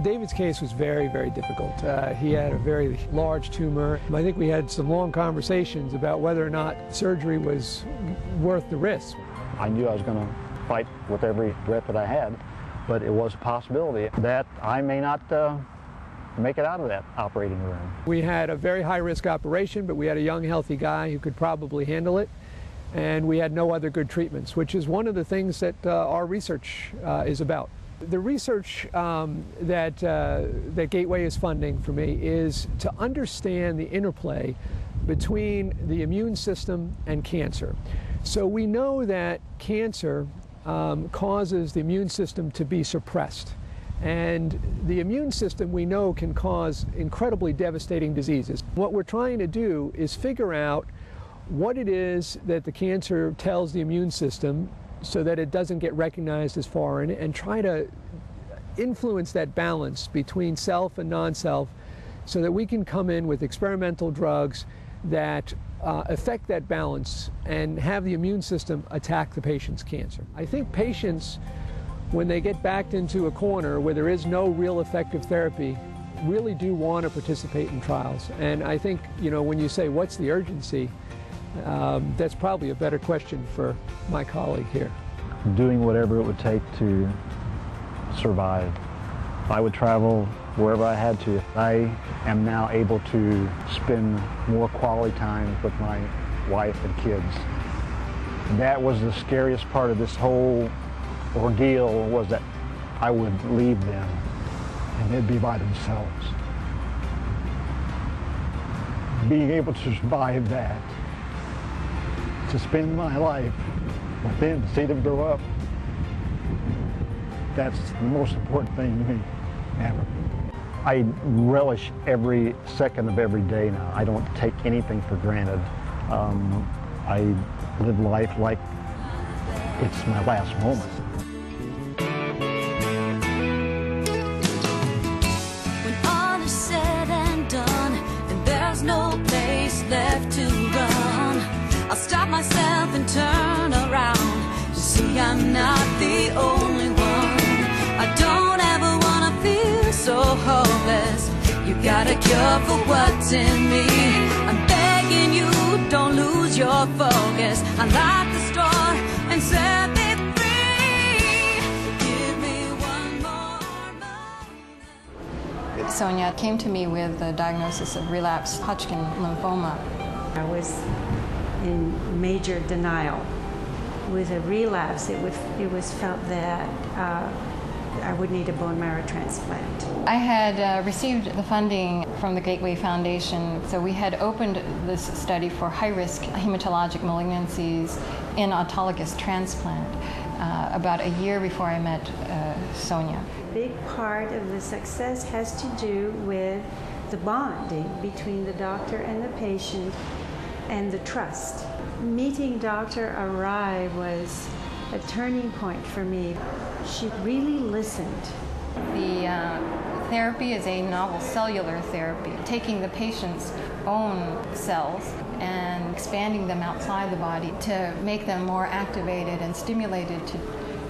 David's case was very, very difficult. He had a very large tumor. I think we had some long conversations about whether or not surgery was worth the risk. I knew I was going to fight with every breath that I had, but it was a possibility that I may not make it out of that operating room. We had a very high-risk operation, but we had a young, healthy guy who could probably handle it, and we had no other good treatments, which is one of the things that our research is about. The research that Gateway is funding for me is to understand the interplay between the immune system and cancer. So we know that cancer causes the immune system to be suppressed. And the immune system, we know, can cause incredibly devastating diseases. What we're trying to do is figure out what it is that the cancer tells the immune system so that it doesn't get recognized as foreign, and try to influence that balance between self and non-self so that we can come in with experimental drugs that affect that balance and have the immune system attack the patient's cancer. I think patients, when they get backed into a corner where there is no real effective therapy, really do want to participate in trials. And I think, you know, when you say, what's the urgency, that's probably a better question for my colleague here. Doing whatever it would take to survive. I would travel wherever I had to. I am now able to spend more quality time with my wife and kids. That was the scariest part of this whole ordeal, was that I would leave them and they'd be by themselves. Being able to survive that, to spend my life with them, to see them grow up, that's the most important thing to me ever. I relish every second of every day now. I don't take anything for granted. I live life like it's my last moment. When all is said and done and there's no place left to run, I'll stop myself and turn around to see I'm not the only one. I don't ever want to feel so hopeless. You got a cure for what's in me. I'm begging you, don't lose your focus. Unlock the straw and set me free. Give me one more moment. Sonia came to me with a diagnosis of relapsed Hodgkin lymphoma. I was in major denial. With a relapse, it was felt that I would need a bone marrow transplant. I had received the funding from the Gateway Foundation, so we had opened this study for high-risk hematologic malignancies in autologous transplant about a year before I met Sonia. A big part of the success has to do with the bonding between the doctor and the patient and the trust. Meeting Dr. Arai was a turning point for me. She really listened. The therapy is a novel cellular therapy, taking the patient's own cells and expanding them outside the body to make them more activated and stimulated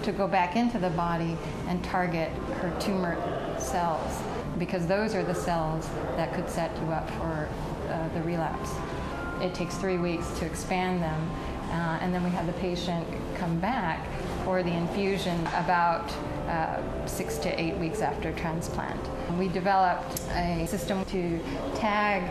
to go back into the body and target her tumor cells, because those are the cells that could set you up for the relapse. It takes 3 weeks to expand them, and then we have the patient come back for the infusion about 6 to 8 weeks after transplant. We developed a system to tag,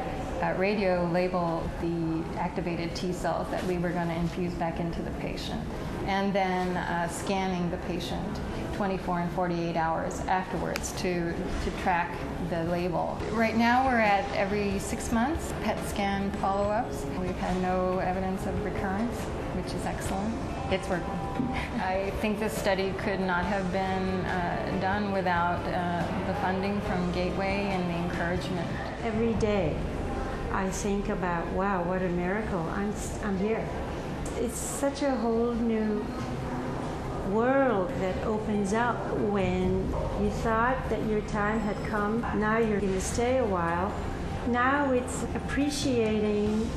radio label the activated T cells that we were going to infuse back into the patient, and then scanning the patient 24 and 48 hours afterwards to track the label. Right now we're at every 6 months PET scan follow-ups. We've had no evidence of recurrence, which is excellent. It's working. I think this study could not have been done without the funding from Gateway and the encouragement. Every day I think about, wow, what a miracle, I'm here. It's such a whole new world that opens up when you thought that your time had come. Now you're going to stay a while. Now it's appreciating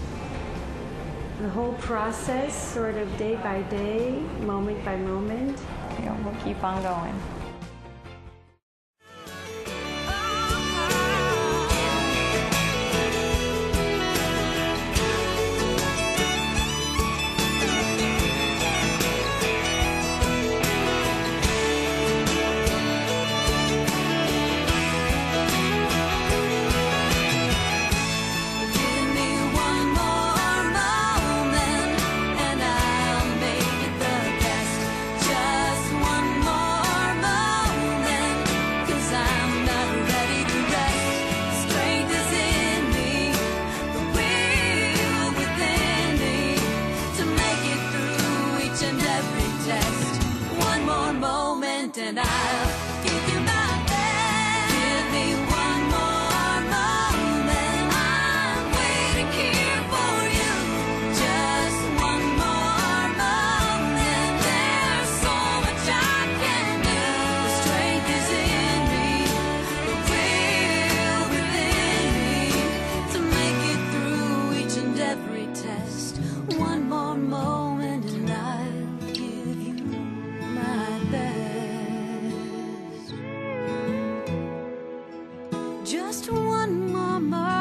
the whole process, sort of day by day, moment by moment. We'll keep on going. Just one more murder.